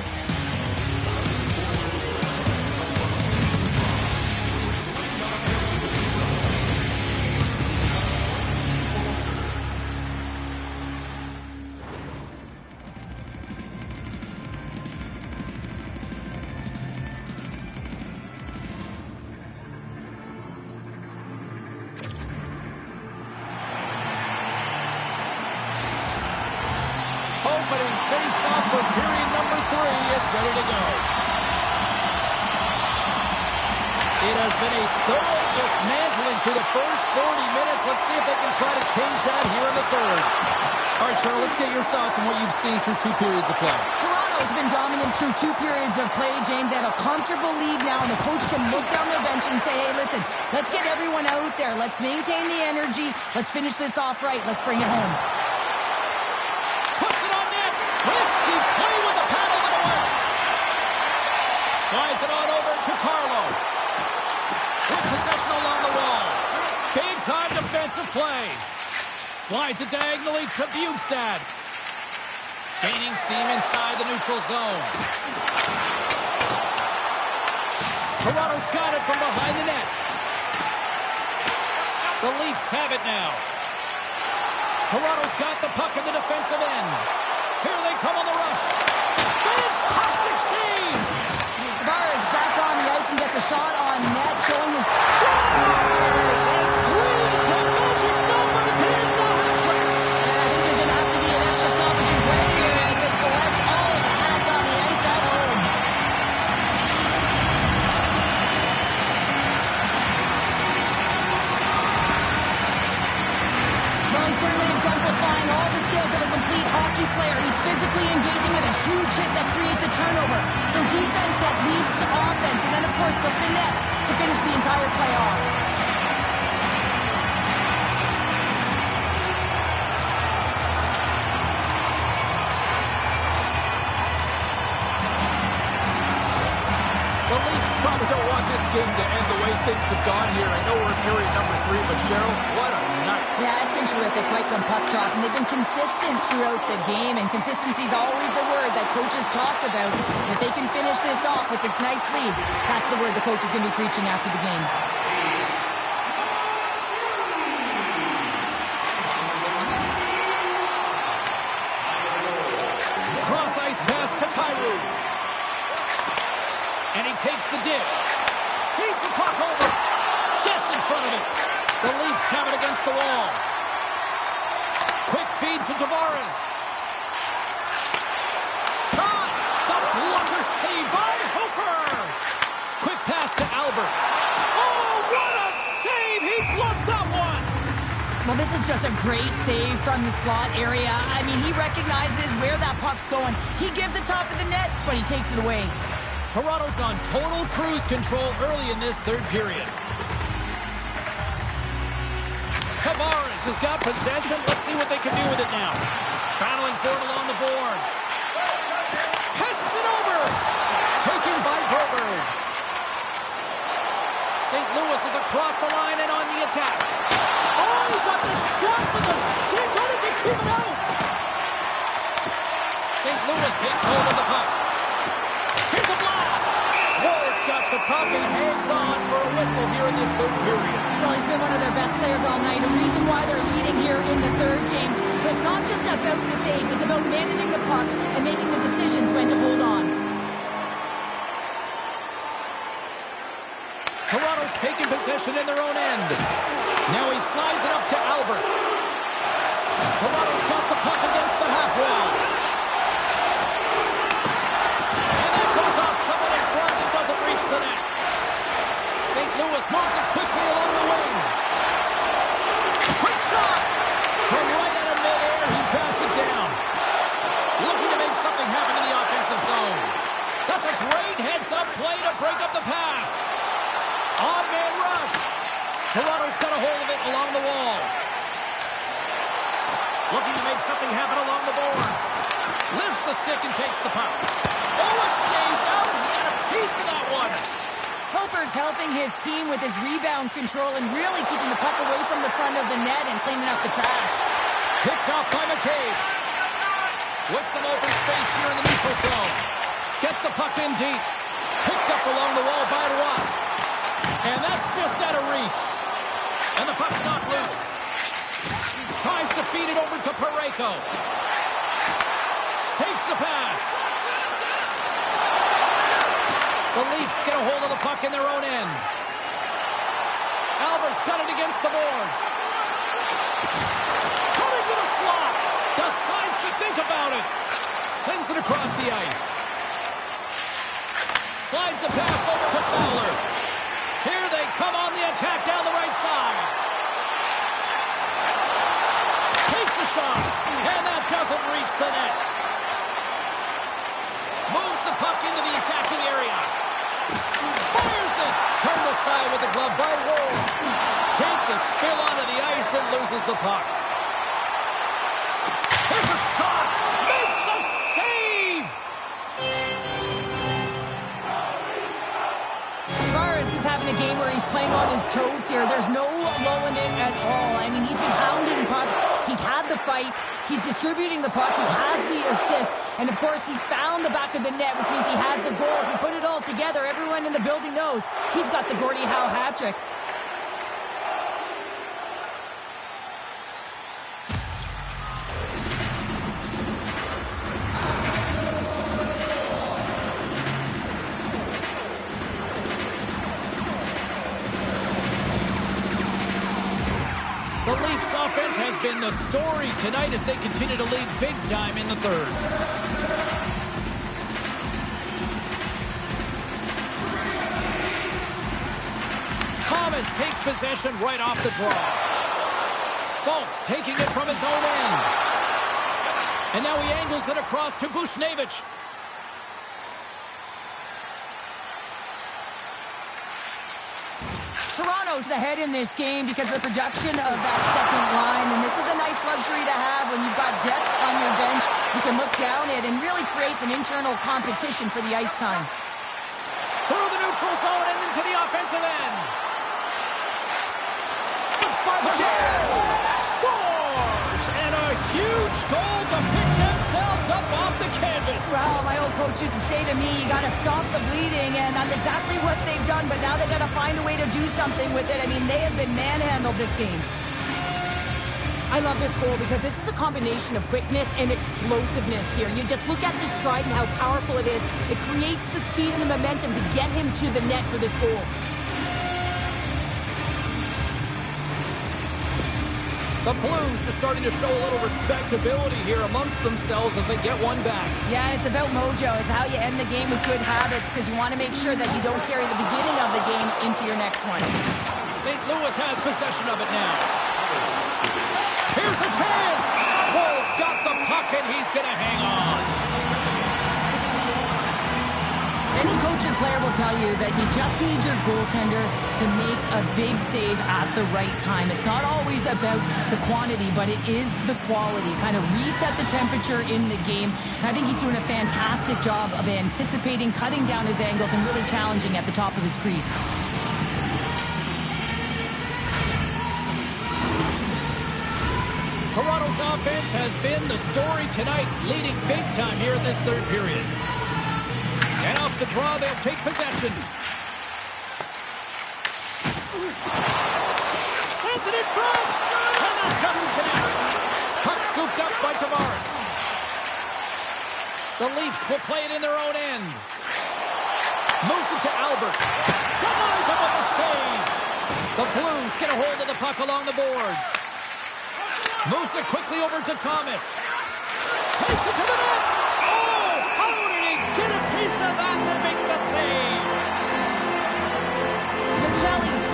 Opening face-off for period number 3 is ready to go. It has been a thorough dismantling through the first 40 minutes. Let's see if they can try to change that here in the third. All right, Cheryl, let's get your thoughts on what you've seen through 2 periods of play. Toronto's been dominant through 2 periods of play, James. They have a comfortable lead now, and the coach can look down their bench and say, hey, listen, let's get everyone out there. Let's maintain the energy. Let's finish this off right. Let's bring it home. Risky play with the paddle, but it works. Slides it on over to Carlo. With possession along the wall. Big-time defensive play. Slides it diagonally to Bjugstad. Gaining steam inside the neutral zone. Toronto's got it from behind the net. The Leafs have it now. Toronto's got the puck in the defensive end. Here they come on the rush. Fantastic save! Tavares back on the ice and gets a shot on net, showing his scores! And threes to magic number. There's the hat trick. And I think there's going to have to be an extra stoppage in play here as they collect all of the hats on the ice at home. Well, he's certainly exemplifying all the skills of a complete hockey player. He's physically engaging with a huge hit that creates a turnover. So defense that leads to offense. And then, of course, the finesse to finish the entire play off. The Leafs probably don't want this game to end the way things have gone here. I know we're in period number 3, but Cheryl, what a night. Yeah, it's been terrific right from puck drop, and they've been consistent throughout the game, and consistency is always a word that coaches talk about. If they can finish this off with this nice lead, that's the word the coach is going to be preaching after the game. Cross ice pass to Kyrou. And he takes the dish. Feeds the puck over. Gets in front of it. The Leafs have it against the wall. Quick feed to Tavares. Shot! The blocker saved by Hooper. Quick pass to Albert. Oh, what a save! He bluffed that one! Well, this is just a great save from the slot area. I mean, he recognizes where that puck's going. He gives it top of the net, but he takes it away. Toronto's on total cruise control early in this third period. Tavares has got possession. Let's see what they can do with it now. Battling for it along the boards. Passes it over. Taken by Broberg. St. Louis is across the line and on the attack. Oh, he got the shot with the stick on it to keep it out. St. Louis takes hold of the puck. Here's a blast! Wolves got the puck and hangs on for a whistle here in this third period. Well, he's been one of their best players all night. A reason why they're leading here in the third, James. But it's not just about the save. It's about managing the puck and making the decisions when to hold on. Toronto's taking possession in their own end. Now he slides it up to Albert. Toronto's got the puck against the half wall. Lewis moves it quickly along the wing. Quick shot! From right out of midair, he bats it down. Looking to make something happen in the offensive zone. That's a great heads-up play to break up the pass. On-man rush. Toronto's got a hold of it along the wall. Looking to make something happen along the boards. Lifts the stick and takes the puck. Oh, it stays out. He got a piece of that one. Hofer's helping his team with his rebound control and really keeping the puck away from the front of the net and cleaning up the trash. Picked off by McCabe. With some open space here in the neutral zone. Gets the puck in deep. Picked up along the wall by Roy. And that's just out of reach. And the puck's not loose. Tries to feed it over to Parayko. Takes the pass. The Leafs get a hold of the puck in their own end. Albert's got it against the boards. Coming to the slot. Decides to think about it. Sends it across the ice. Slides the pass over to Fowler. Here they come on the attack down the right side. Takes a shot. And that doesn't reach the net. Moves the puck into the attacking area. Fires it. Turned aside with the glove by Ward. Takes a spill onto the ice and loses the puck. Here's a shot. Makes the save. Tavares is having a game where he's playing on his toes here. There's no lulling in at all. I mean, he's been hounding pucks. He's had the fight. He's distributing the puck. He has the assist. And, of course, he's found the back of the net, which means he has the goal. If you put it all together, everyone in the building knows he's got the Gordie Howe hat trick. The Leafs offense has been the story tonight as they continue to lead big time in the third. Thomas takes possession right off the draw. Fultz taking it from his own end. And now he angles it across to Buchnevich. Toronto's ahead in this game because of the production of that second line, and this is a nice luxury to have when you've got depth on your bench. You can look down it and really create some internal competition for the ice time. Through the neutral zone and into the offensive end. Six-part scores! And a huge goal to pick themselves up off the canvas. Well, my old coach used to say to me, you got to stop the bleeding, and that's exactly what they've done, but now they got to find a way to do something with it. I mean, they have been manhandled this game. I love this goal because this is a combination of quickness and explosiveness here. You just look at the stride and how powerful it is. It creates the speed and the momentum to get him to the net for this goal. The Blues are starting to show a little respectability here amongst themselves as they get one back. Yeah, it's about mojo. It's how you end the game with good habits because you want to make sure that you don't carry the beginning of the game into your next one. St. Louis has possession of it now. Here's a chance. Bull's got the puck and he's going to hang on. Any coach or player will tell you that you just need your goaltender to make a big save at the right time. It's not always about the quantity, but it is the quality. Kind of reset the temperature in the game. And I think he's doing a fantastic job of anticipating, cutting down his angles, and really challenging at the top of his crease. Toronto's offense has been the story tonight, leading big time here in this third period. And off the draw, they'll take possession. Sends it in front! And that doesn't connect. Puck scooped up by Tavares. The Leafs will play it in their own end. Moves it to Albert. Denies him with the save. The Blues get a hold of the puck along the boards. Moves it quickly over to Thomas. Takes it to the net. Oh, how did he get a piece of that to make the save? Machelli's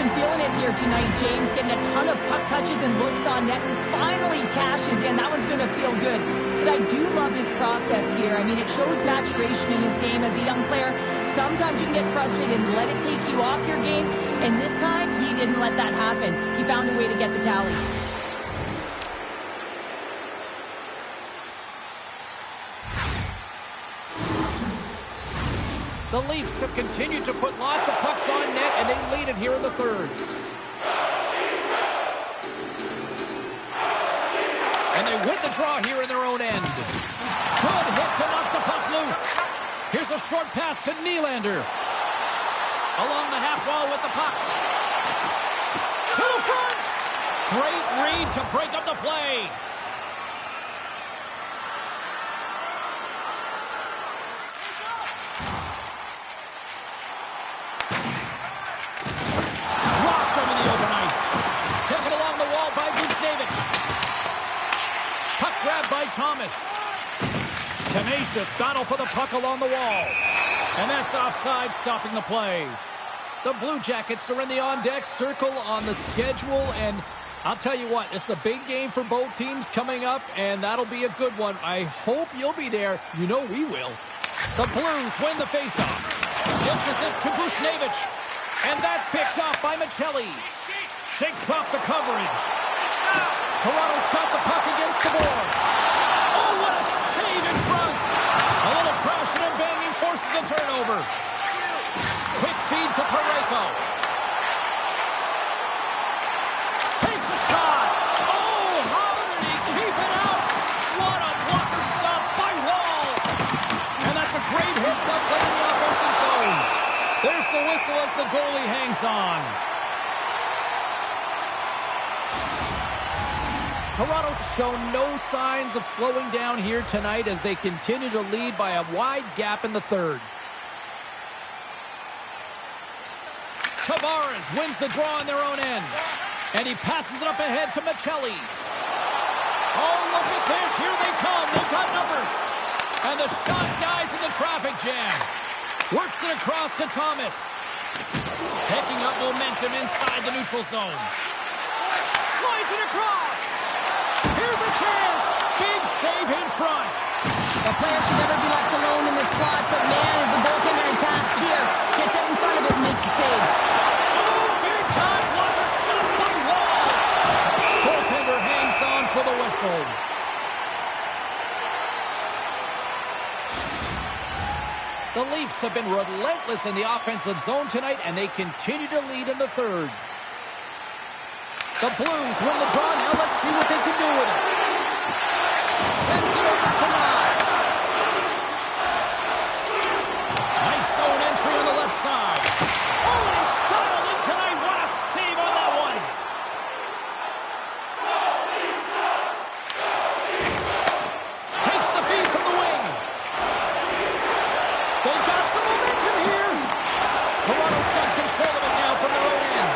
here tonight, James, getting a ton of puck touches and looks on net, and finally cashes in. That one's going to feel good. But I do love his process here. I mean, it shows maturation in his game as a young player. Sometimes you can get frustrated and let it take you off your game, and this time, he didn't let that happen. He found a way to get the tally. The Leafs have continued to put lots of pucks on net, and they lead it here in the third. And they win the draw here in their own end. Good hit to knock the puck loose. Here's a short pass to Nylander. Along the half wall with the puck. To the front. Great read to break up the play. By Thomas. Tenacious battle for the puck along the wall. And that's offside, stopping the play. The Blue Jackets are in the on-deck circle on the schedule, and I'll tell you what, it's a big game for both teams coming up, and that'll be a good one. I hope you'll be there. You know we will. The Blues win the faceoff. Dishes it to Bushnevich. And that's picked off by Michelli. Shakes off the coverage. Toronto's got the puck against the boards. Oh, what a save in front. A little crashing and banging forces the turnover. Quick feed to Parayko. Takes a shot. Oh, how did he keep it out? What a blocker stop by Wall. And that's a great hit up in the offensive zone. There's the whistle as the goalie hangs on. Toronto's shown no signs of slowing down here tonight as they continue to lead by a wide gap in the third. Tavares wins the draw on their own end. And he passes it up ahead to Michelli. Oh, look at this. Here they come. They've got numbers. And the shot dies in the traffic jam. Works it across to Thomas. Picking up momentum inside the neutral zone. Slides it across. Here's a chance. Big save in front. A player should never be left alone in the slot, but man, is the goaltender in task here. Gets out in front of it and makes the save. Oh, big time blocker stopped by Wall. Goaltender hangs on for the whistle. The Leafs have been relentless in the offensive zone tonight, and they continue to lead in the third. The Blues win the draw. Now let's see what they can do with it. Sends it over to Miles. Nice zone entry on the left side. Oh, and he's dialed in tonight. What a save on that one. Takes the feed from the wing. They've got some momentum here. Toronto's got control of it now from their own end.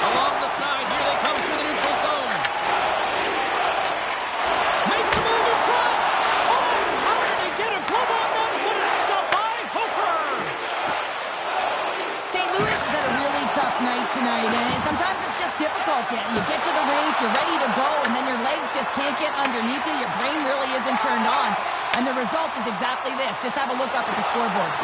Along the side, here they come through the neutral zone. Makes the move in front. Oh, how did they get a glove on that? What a stop by Hooker. St. Louis has had a really tough night tonight, and sometimes it's just difficult. You get to the rink, you're ready to go, and then your legs just can't get underneath you. Your brain really isn't turned on. And the result is exactly this. Just have a look up at the scoreboard.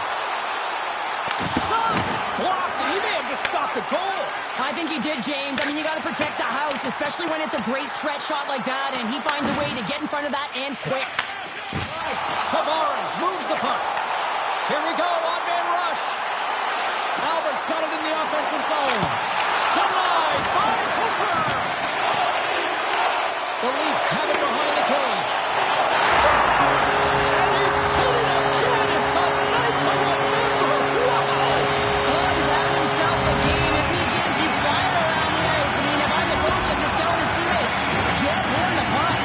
Shot! Blocked, and he may have just stopped a goal. I think he did, James. I mean, you got to protect the house, especially when it's a great threat shot like that, and he finds a way to get in front of that and quick. Tavares moves the puck. Here we go, on-man rush. Albert's got it in the offensive zone. Denied by Hooker. The Leafs have it behind the cage. Scores! And he did it again. It's a night to remember. Wow! Oh, he's having himself a game, isn't he, James? He's flying around the ice. I mean, if I'm the coach, I'm just telling his teammates, get him the puck.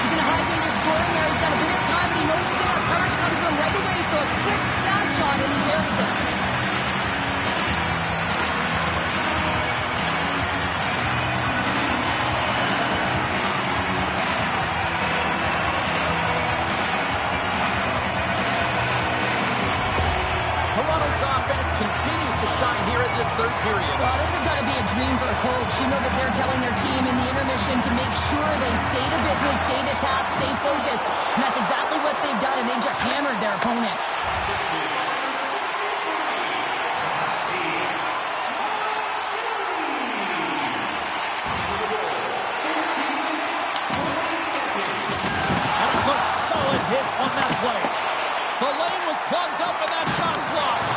He's in a high danger scoring area. He's got a bit of time, and he knows he's got coverage comes to him right away, so a quick snapshot, and he carries it. offense continues to shine here in this third period. Well, this has got to be a dream for a coach. You know that they're telling their team in the intermission to make sure they stay to business, stay to task, stay focused. And that's exactly what they've done, and they've just hammered their opponent. And a good solid hit on that play. The lane was plugged up and that shot's blocked.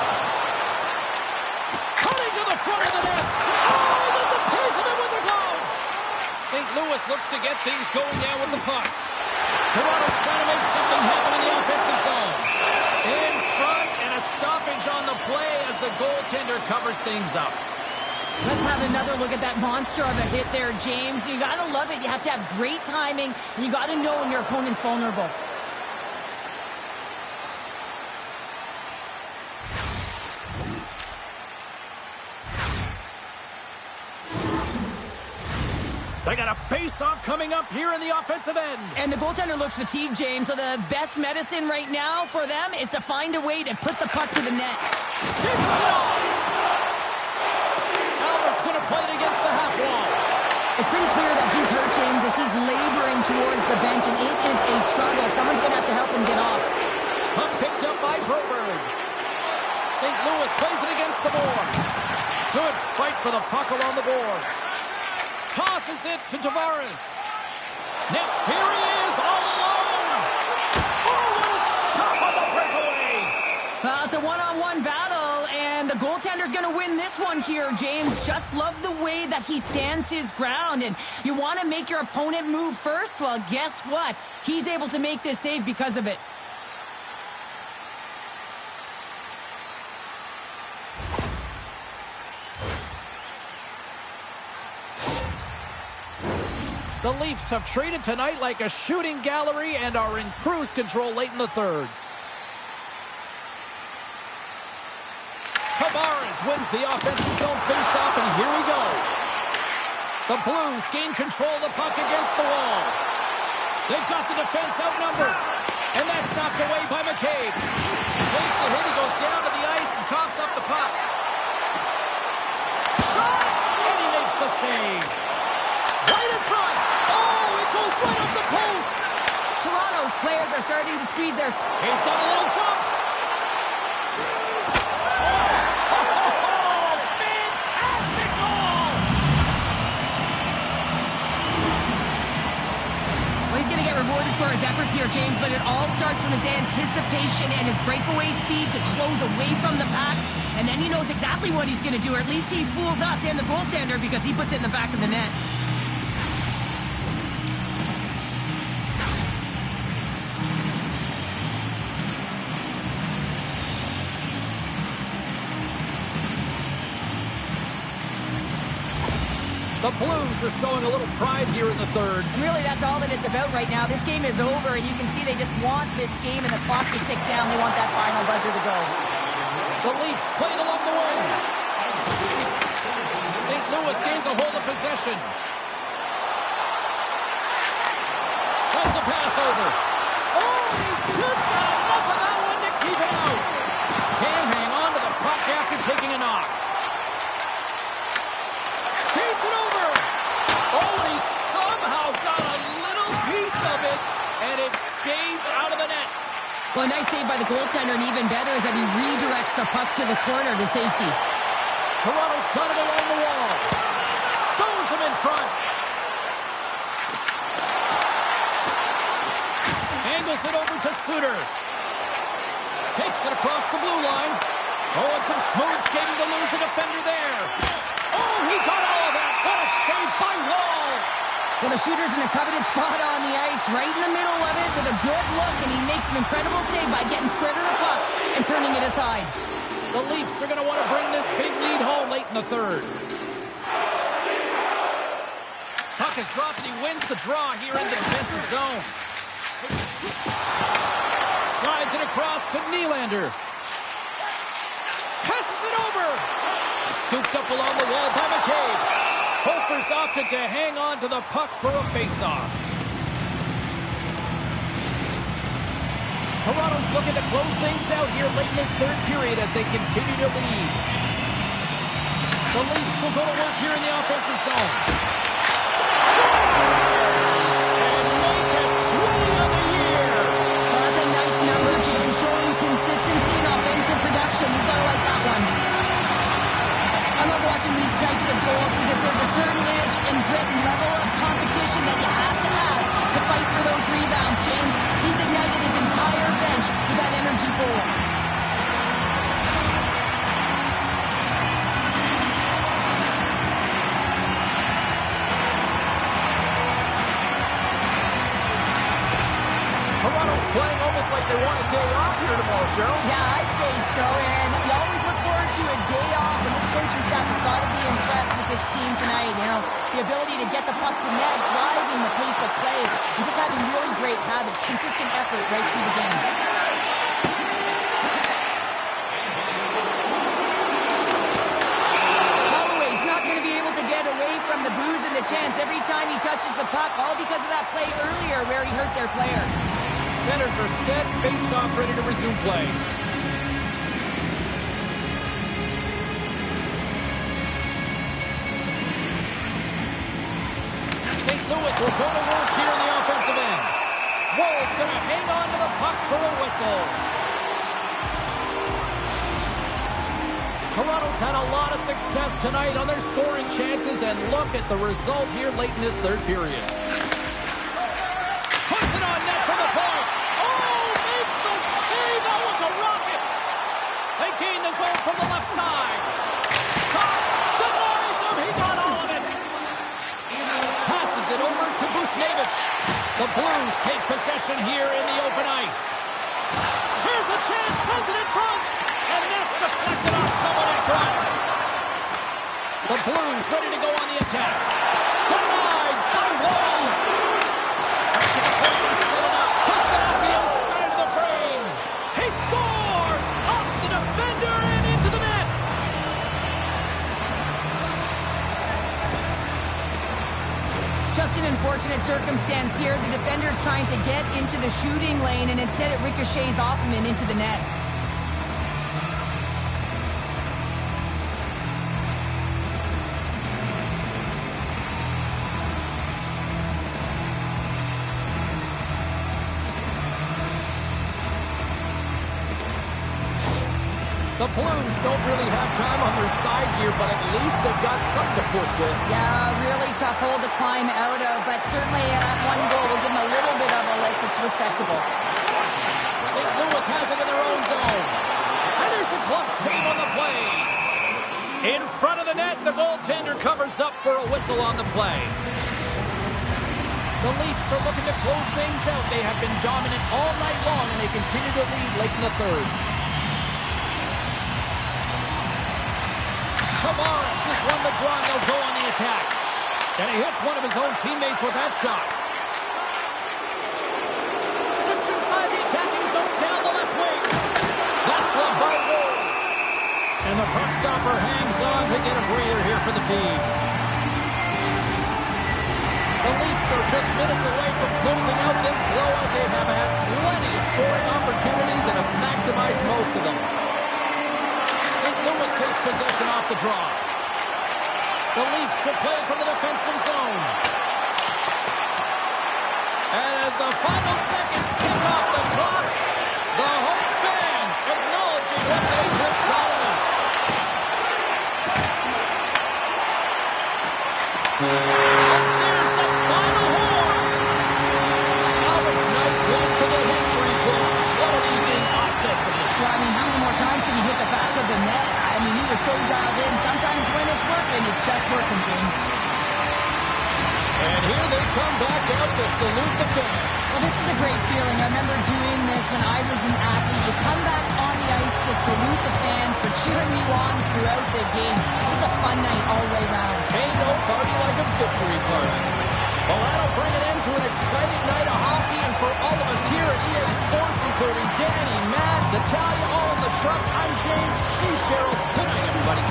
Cutting to the front of the net. Oh, that's a piece of it with the glove. St. Louis looks to get things going down with the puck. Toronto's trying to make something happen in the offensive zone. In front and a stoppage on the play as the goaltender covers things up. Let's have another look at that monster of a hit there, James. You got to love it. You have to have great timing, and you got to know when your opponent's vulnerable. They got a face-off coming up here in the offensive end. And the goaltender looks fatigued, James, so the best medicine right now for them is to find a way to put the puck to the net. Dishes it off. Albert's going to play it against the half wall. It's pretty clear that he's hurt, James, as he's laboring towards the bench, and it is a struggle. Someone's going to have to help him get off. Puck picked up by Broberg. St. Louis plays it against the boards. Good fight for the puck along the boards. Tosses it to Tavares. Now, here he is, all alone. Oh, what a stop on the breakaway. Well, it's a one-on-one battle, and the goaltender's going to win this one here, James. Just love the way that he stands his ground, and you want to make your opponent move first? Well, guess what? He's able to make this save because of it. The Leafs have traded tonight like a shooting gallery and are in cruise control late in the third. Tavares wins the offensive zone faceoff, and here we go. The Blues gain control of the puck against the wall. They've got the defense outnumbered, and that's knocked away by McCabe. Takes a hit, he goes down to the ice and coughs up the puck. Shot, and he makes the save. Right in front. Oh, it goes right up the post. Toronto's players are starting to squeeze theirs. He's got a little jump. Oh, fantastic goal. Well, he's going to get rewarded for his efforts here, James, but it all starts from his anticipation and his breakaway speed to close away from the pack. And then he knows exactly what he's going to do, or at least he fools us and the goaltender because he puts it in the back of the net. The Blues are showing a little pride here in the third. And really, that's all that it's about right now. This game is over, and you can see they just want this game and the clock to tick down. They want that final buzzer to go. The Leafs played along the wing. St. Louis gains a hold of possession. Sends a pass over. Oh, he just got enough of that one to keep it out. Can't hang on to the puck after taking a knock. Feeds it over. Oh, and he somehow got a little piece of it, and it stays out of the net. Well, a nice save by the goaltender, and even better is that he redirects the puck to the corner to safety. Toronto's got it along the wall. Stones him in front. Angles it over to Suter. Takes it across the blue line. Oh, and some smooth skating to lose a defender there. Oh, he got all of that. What a save by Wall. Well, the shooter's in a coveted spot on the ice, right in the middle of it with a good look, and he makes an incredible save by getting square to the puck and turning it aside. The Leafs are going to want to bring this big lead home late in the third. Puck is dropped, and he wins the draw here in the defensive zone. Slides it across to Nylander. Passes it over. Scooped up along the wall by McCabe. Hofer's opted to hang on to the puck for a faceoff. Toronto's looking to close things out here late in this third period as they continue to lead. The Leafs will go to work here in the offensive zone. Scores! And make it 20 of the year. That's a nice number, James, showing consistency in offensive production. He's got to like that one. I love watching these types of goals because there's a certain edge and grit and level of competition that you have to fight for those rebounds, James. He's ignited his entire bench with that energy goal. Toronto's playing almost like they want a day off here tomorrow, Cheryl. Yeah, I'd say so, and you always look forward to a day off, and this coaching staff has got to be impressed with this team tonight. You know, the ability to get the puck to net, driving the pace of play, and just having really great habits, consistent effort right through the game. Holloway's not going to be able to get away from the booze and the chance every time he touches the puck, all because of that play earlier where he hurt their player. Centers are set, face-off ready to resume play. St. Louis will go to work here in the offensive end. Wall's going to hang on to the puck for a whistle. Toronto's had a lot of success tonight on their scoring chances, and look at the result here late in this third period. Puts it on net from the point. Oh, makes the save. That was a rocket. They gain the zone from the left side. Shot. Denies him. He got all of it. Passes it over to Bushnevich. The Blues take possession here in the open ice. Here's a chance. Sends it in front. And that's deflected off someone in front. The Blues ready to go on the attack. Denied by Wall. Back to the point to set it up. Puts it out the outside of the frame. He scores! Off the defender and into the net. Just an unfortunate circumstance here. The defender's trying to get into the shooting lane, and instead it ricochets off him and into the net. The Blues don't really have time on their side here, but at least they've got something to push with. Yeah, really tough hole to climb out of, but certainly that one goal will give them a little bit of a lift. It's respectable. St. Louis has it in their own zone. And there's a glove save on the play. In front of the net, the goaltender covers up for a whistle on the play. The Leafs are looking to close things out. They have been dominant all night long, and they continue to lead late in the third. Tavares has won the draw, and they'll go on the attack. And he hits one of his own teammates with that shot. Steps inside the attacking zone down the left wing. That's gloved by Wall. And the puck stopper hangs on to get a breather here for the team. The Leafs are just minutes away from closing out this blowout. They have had plenty of scoring opportunities and have maximized most of them. St. Louis takes possession off the draw. The Leafs will play from the defensive zone. And as the final seconds tick off the clock, the home fans acknowledging what they just saw. And there's the final horn. Albert's night went to the history books. What an evening offensively. Well, I mean, how many more times can you hit the back of the net? I mean, he was so dialed in. Sometimes when it's working, it's just working, James. And here they come back out to salute the fans. Well, this is a great feeling. I remember doing this when I was an athlete. To come back on the ice to salute the fans for cheering you on throughout the game. Just a fun night all the way around. Ain't no party like a victory party. Well, that'll bring an end to an exciting night of hockey. And for all of us here at EA Sports, including Danny, Matt, Natalia, all in the truck, I'm James. She's Cheryl. Good night, everybody.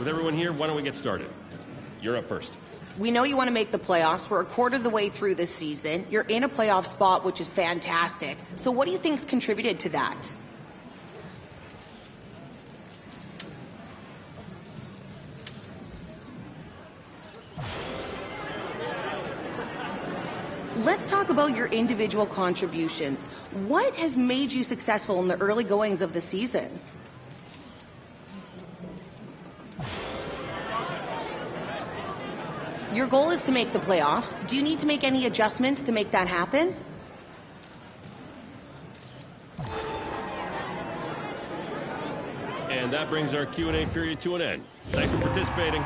With everyone here, why don't we get started? You're up first. We know you want to make the playoffs. We're a quarter of the way through this season. You're in a playoff spot, which is fantastic. So what do you think's contributed to that? Let's talk about your individual contributions. What has made you successful in the early goings of the season? Your goal is to make the playoffs. Do you need to make any adjustments to make that happen? And that brings our Q&A period to an end. Thanks for participating.